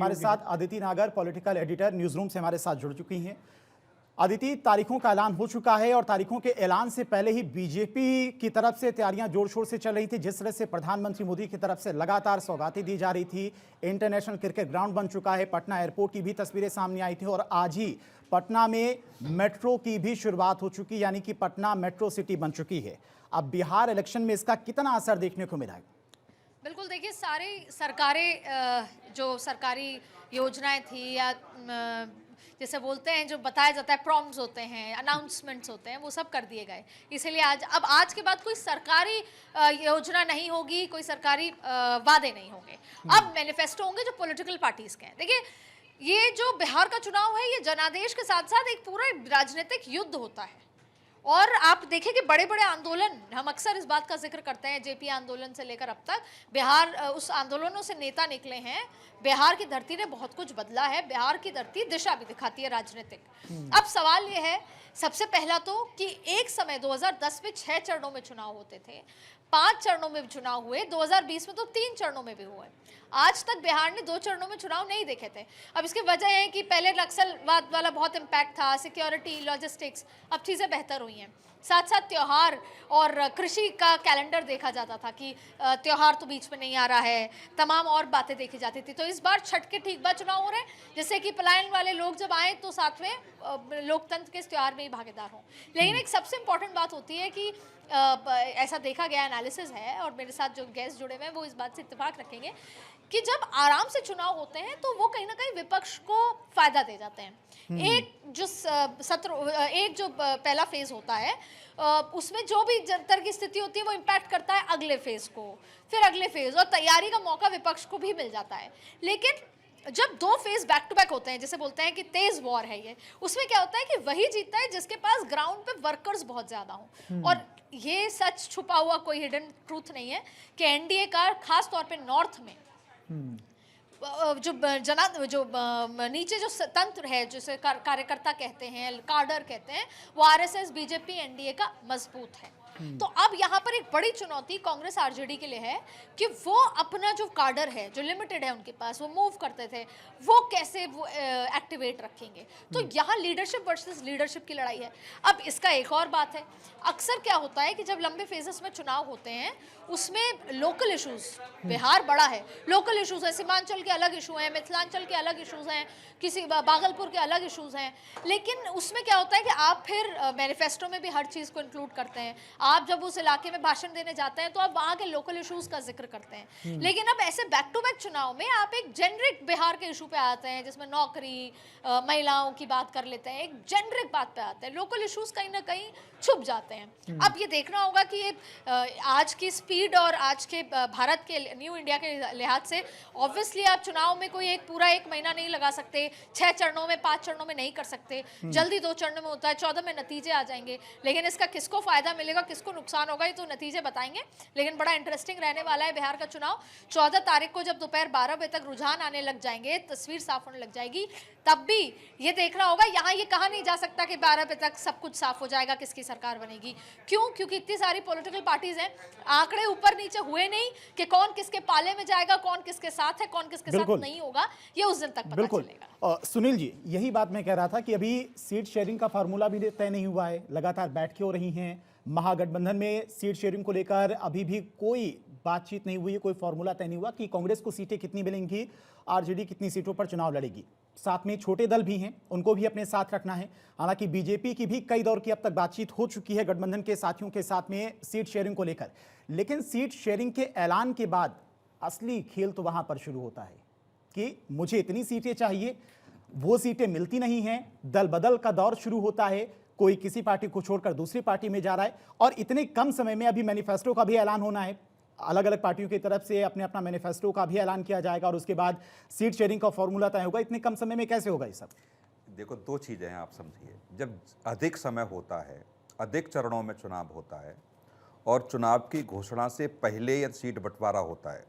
हमारे साथ अदिति नागर, पॉलिटिकल एडिटर, न्यूज रूम से हमारे साथ जुड़ चुकी हैं। अदिति, तारीखों का ऐलान हो चुका है और तारीखों के ऐलान से पहले ही बीजेपी की तरफ से तैयारियां जोर शोर से चल रही थी। जिस तरह से प्रधानमंत्री मोदी की तरफ से लगातार सौगातें दी जा रही थी, इंटरनेशनल क्रिकेट ग्राउंड बन चुका है, पटना एयरपोर्ट की भी तस्वीरें सामने आई थी और आज ही पटना में मेट्रो की भी शुरुआत हो चुकी, यानी कि पटना मेट्रो सिटी बन चुकी है। अब बिहार इलेक्शन में इसका कितना असर देखने को मिला है? बिल्कुल, देखिए सारी सरकारें जो सरकारी योजनाएं थी या जैसे बोलते हैं जो बताया जाता है प्रॉम्प्ट्स होते हैं, अनाउंसमेंट्स होते हैं, वो सब कर दिए गए। इसीलिए आज के बाद कोई सरकारी योजना नहीं होगी, कोई सरकारी वादे नहीं होंगे। अब मैनिफेस्टो होंगे जो पॉलिटिकल पार्टीज के हैं। देखिए, ये जो बिहार का चुनाव है, ये जनादेश के साथ साथ एक पूरा राजनीतिक युद्ध होता है। और आप देखें कि बड़े बड़े आंदोलन, हम अक्सर इस बात का जिक्र करते हैं, जेपी आंदोलन से लेकर अब तक बिहार, उस आंदोलनों से नेता निकले हैं। बिहार की धरती ने बहुत कुछ बदला है, बिहार की धरती दिशा भी दिखाती है राजनीतिक। अब सवाल ये है सबसे पहला तो कि एक समय 2010 में 6 चरणों में चुनाव होते थे, 5 चरणों में चुनाव हुए, 2020 में तो 3 चरणों में भी हुए। आज तक बिहार ने 2 चरणों में चुनाव नहीं देखे थे। अब इसकी वजह है कि पहले नक्सलवाद वाला बहुत इम्पैक्ट था, सिक्योरिटी, लॉजिस्टिक्स, अब चीज़ें बेहतर हुई हैं। साथ साथ त्यौहार और कृषि का कैलेंडर देखा जाता था कि त्यौहार तो बीच में नहीं आ रहा है, तमाम और बातें देखी जाती थी। तो इस बार छठ के ठीक बाद चुनाव हो रहे हैं, जिससे कि पलायन वाले लोग जब आए तो साथ में लोकतंत्र के इस त्यौहार में ही भागीदार हों। लेकिन एक सबसे इम्पॉर्टेंट बात होती है कि ऐसा देखा गया, एनालिसिस है, और मेरे साथ जो गेस्ट जुड़े हुए हैं वो इस बात से इत्तेफाक रखेंगे कि जब आराम से चुनाव होते हैं तो वो कहीं ना कहीं विपक्ष को फायदा दे जाते हैं। एक जो पहला फेज होता है, उसमें जो भी जनतर की स्थिति होती है वो इम्पैक्ट करता है अगले फेज को, फिर अगले फेज, और तैयारी का मौका विपक्ष को भी मिल जाता है। लेकिन जब 2 फेज बैक टू बैक होते हैं, जैसे बोलते हैं कि तेज वॉर है ये, उसमें क्या होता है कि वही जीतता है जिसके पास ग्राउंड पे वर्कर्स बहुत ज्यादा हों। और ये सच छुपा हुआ कोई हिडन ट्रूथ नहीं है कि एनडीए का खास तौर पे नॉर्थ में जो नीचे जो तंत्र है, जिसे कार्यकर्ता कहते हैं, कार्डर कहते हैं, वो आरएसएस, बीजेपी, एनडीए का मजबूत है। तो अब यहाँ पर एक बड़ी चुनौती कांग्रेस आरजेडी के लिए है कि वो अपना जो कार्डर है, जो लिमिटेड है उनके पास, वो मूव करते थे, वो कैसे वो एक्टिवेट रखेंगे। तो यहाँ लीडरशिप वर्सेस लीडरशिप की लड़ाई है। अब इसका एक और बात है, अक्सर क्या होता है कि जब लंबे फेजेस में चुनाव होते हैं उसमें लोकल इश्यूज, बिहार बड़ा है, लोकल इश्यूज है, सीमांचल के अलग इशू हैं, मिथिलांचल के अलग इश्यूज हैं, किसी भागलपुर के अलग इश्यूज हैं। लेकिन उसमें क्या होता है कि आप फिर मैनिफेस्टो में भी हर चीज़ को इंक्लूड करते हैं। आप जब उस इलाके में भाषण देने जाते हैं तो आप वहाँ के लोकल इश्यूज का जिक्र करते हैं। लेकिन अब ऐसे बैक टू बैक चुनाव में आप एक जेनरिक बिहार के इशू पे आते हैं, जिसमें नौकरी, महिलाओं की बात कर लेते हैं, एक जेनरिक बात पे आते हैं, लोकल इश्यूज कहीं ना कहीं छुप जाते हैं। अब ये देखना होगा कि ये आज की स्पीड और आज के भारत के न्यू इंडिया के लिहाज से ऑब्वियसली आप चुनाव में कोई पूरा 1 महीना नहीं लगा सकते, 6 चरणों में, 5 चरणों में नहीं कर सकते। जल्दी 2 चरणों में होता है, 14 में नतीजे आ जाएंगे। लेकिन इसका किसको फायदा मिलेगा, किसको नुकसान होगा, ये तो नतीजे बताएंगे। लेकिन बड़ा इंटरेस्टिंग रहने वाला है बिहार का चुनाव। 14 तारीख को जब दोपहर 12 बजे तक रुझान आने लग जाएंगे, तस्वीर साफ होने लग जाएगी, तब भी ये देखना होगा। यहाँ ये कहा नहीं जा सकता कि 12 बजे तक सब कुछ साफ हो जाएगा, किसकी सरकार बनेगी। क्यों? क्योंकि इतनी सारी पॉलिटिकल पार्टीज हैं, आंकड़े ऊपर नीचे हुए नहीं कि कौन किसके पाले में जाएगा, कौन किसके साथ है, कौन किसके साथ नहीं होगा, ये उस दिन तक पता चलेगा। सुनील जी, यही बात मैं कह रहा था कि अभी सीट शेयरिंग का फार्मूला भी तय नहीं हुआ है, लगातार बैठकें हो रही हैं। महागठबंधन में सीट शेयरिंग को लेकर अभी भी कोई बातचीत नहीं हुई है, कोई फॉर्मूला तय नहीं हुआ कि कांग्रेस को सीटें कितनी मिलेंगी, आरजेडी कितनी सीटों पर चुनाव लड़ेगी। साथ में छोटे दल भी हैं, उनको भी अपने साथ रखना है। हालांकि बीजेपी की भी कई दौर की अब तक बातचीत हो चुकी है गठबंधन के साथियों के साथ में सीट शेयरिंग को लेकर। लेकिन सीट शेयरिंग के ऐलान के बाद असली खेल तो वहां पर शुरू होता है कि मुझे इतनी सीटें चाहिए, वो सीटें मिलती नहीं हैं, दल बदल का दौर शुरू होता है, कोई किसी पार्टी को छोड़कर दूसरी पार्टी में जा रहा है। और इतने कम समय में अभी मैनिफेस्टो का भी ऐलान होना है, अलग अलग पार्टियों की तरफ से अपने अपना मैनिफेस्टो का भी ऐलान किया जाएगा और उसके बाद सीट शेयरिंग का फॉर्मूला तय होगा। इतने कम समय में कैसे होगा ये सब? देखो, 2 चीज़ें हैं, आप समझिए। जब अधिक समय होता है, अधिक चरणों में चुनाव होता है और चुनाव की घोषणा से पहले या सीट बंटवारा होता है,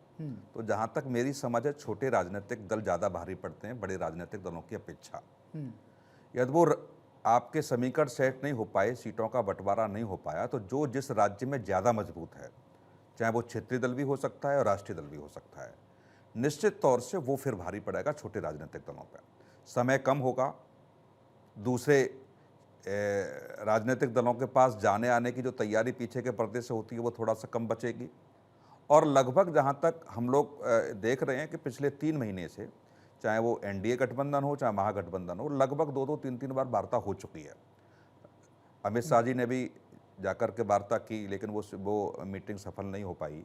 तो जहाँ तक मेरी समझ है, छोटे राजनीतिक दल ज़्यादा भारी पड़ते हैं बड़े राजनीतिक दलों की अपेक्षा। यदि वो आपके समीकरण सेट नहीं हो पाए, सीटों का बंटवारा नहीं हो पाया, तो जो जिस राज्य में ज़्यादा मजबूत है, चाहे वो क्षेत्रीय दल भी हो सकता है और राष्ट्रीय दल भी हो सकता है, निश्चित तौर से वो फिर भारी पड़ेगा छोटे राजनीतिक दलों पर। समय कम होगा, दूसरे राजनीतिक दलों के पास जाने आने की जो तैयारी पीछे के पर्दे से होती है वो थोड़ा सा कम बचेगी। और लगभग जहाँ तक हम लोग देख रहे हैं कि पिछले 3 महीने से, चाहे वो एनडीए गठबंधन हो चाहे महागठबंधन हो, लगभग 2-2, 3-3 बार वार्ता हो चुकी है। अमित शाह जी ने भी जाकर के वार्ता की, लेकिन वो मीटिंग सफल नहीं हो पाई।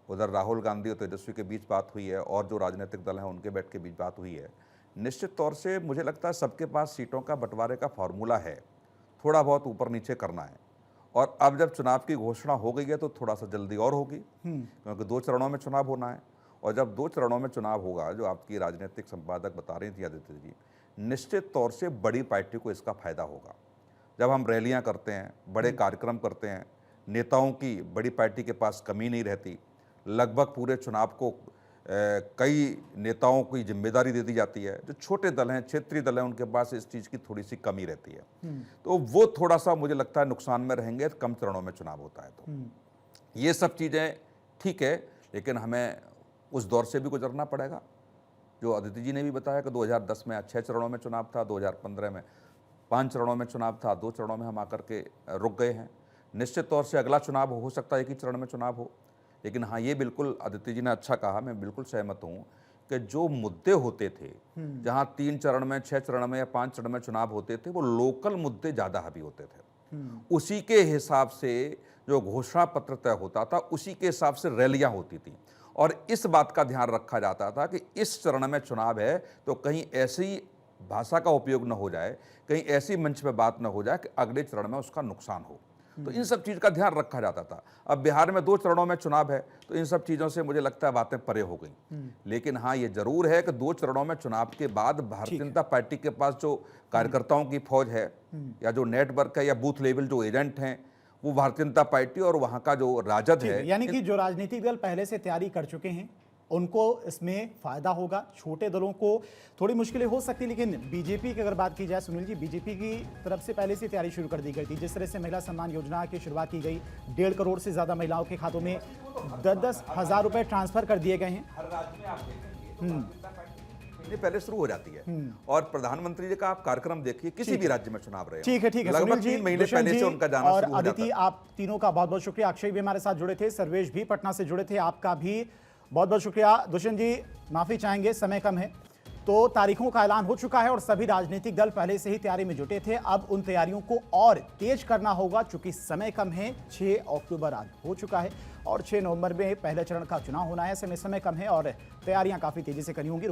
उधर राहुल गांधी और तेजस्वी के बीच बात हुई है, और जो राजनीतिक दल हैं उनके बैठ के बीच बात हुई है। निश्चित तौर से मुझे लगता है सबके पास सीटों का बंटवारे का फॉर्मूला है, थोड़ा बहुत ऊपर नीचे करना है। और अब जब चुनाव की घोषणा हो गई है तो थोड़ा सा जल्दी और होगी, क्योंकि 2 चरणों में चुनाव होना है। और जब 2 चरणों में चुनाव होगा, जो आपकी राजनीतिक संपादक बता रही थी आदित्य जी, निश्चित तौर से बड़ी पार्टी को इसका फायदा होगा। जब हम रैलियां करते हैं, बड़े कार्यक्रम करते हैं, नेताओं की बड़ी पार्टी के पास कमी नहीं रहती। लगभग पूरे चुनाव को कई नेताओं की जिम्मेदारी दे दी जाती है। जो छोटे दल हैं, क्षेत्रीय दल हैं, उनके पास इस चीज़ की थोड़ी सी कमी रहती है। तो वो थोड़ा सा मुझे लगता है नुकसान में रहेंगे, कम चरणों में चुनाव होता है तो। ये सब चीज़ें ठीक है, लेकिन हमें उस दौर से भी गुजरना पड़ेगा। जो अदिति जी ने भी बताया कि 2010 में 6 चरणों में चुनाव था, 2015 में 5 चरणों में चुनाव था, 2 चरणों में हम आकर के रुक गए हैं। निश्चित तौर से अगला चुनाव हो सकता है 1 ही चरण में चुनाव हो। लेकिन हाँ, ये बिल्कुल अदिति जी ने अच्छा कहा, मैं बिल्कुल सहमत हूँ कि जो मुद्दे होते थे, जहाँ 3 चरण में, 6 चरण में या 5 चरण में चुनाव होते थे, वो लोकल मुद्दे ज़्यादा हावी होते थे। उसी के हिसाब से जो घोषणा पत्र तय होता था, उसी के हिसाब से रैलियाँ होती थी। और इस बात का ध्यान रखा जाता था कि इस चरण में चुनाव है तो कहीं ऐसी भाषा का उपयोग न हो जाए, कहीं ऐसी मंच पे बात न हो जाए कि अगले चरण में उसका नुकसान हो। तो इन सब चीज़ का ध्यान रखा जाता था। अब बिहार में 2 चरणों में चुनाव है, तो इन सब चीज़ों से मुझे लगता है बातें परे हो गई। लेकिन हाँ, ये जरूर है कि 2 चरणों में चुनाव के बाद भारतीय जनता पार्टी के पास जो कार्यकर्ताओं की फौज है, या जो नेटवर्क है, या बूथ लेवल जो एजेंट हैं, वो भारतीय जनता पार्टी और वहाँ का जो राजद है, यानी कि जो राजनीतिक दल पहले से तैयारी कर चुके हैं उनको इसमें फायदा होगा। छोटे दलों को थोड़ी मुश्किलें हो सकती, लेकिन बीजेपी की अगर बात की जाए सुनील जी, बीजेपी की तरफ से पहले से तैयारी शुरू कर दी गई थी। जिस तरह से महिला सम्मान योजना की शुरुआत की गई, 1.5 करोड़ से ज्यादा महिलाओं के खातों में 10-10 हज़ार रुपए ट्रांसफर कर दिए गए हैं। हर राज्य में आप देखेंगे पहले शुरू हो जाती है। और प्रधानमंत्री जी का आप कार्यक्रम देखिए, किसी भी राज्य में चुनाव रहे, ठीक है लगभग 3 महीने पहले से उनका जाना और शुरू हो जाता अदिति, आप तीनों का बहुत बहुत शुक्रिया। अक्षय भी हमारे साथ जुड़े थे, सर्वेश भी पटना से जुड़े थे, आपका भी बहुत बहुत शुक्रिया। दुष्यंत जी माफी चाहेंगे, समय कम है। तो तारीखों का ऐलान हो चुका है और सभी राजनीतिक दल पहले से ही तैयारी में जुटे थे। अब उन तैयारियों को और तेज करना होगा, चूंकि समय कम है। 6 अक्टूबर आज हो चुका है और 6 नवंबर में पहले चरण का चुनाव होना है। ऐसे में समय कम है और तैयारियां काफी तेजी से करनी होंगी।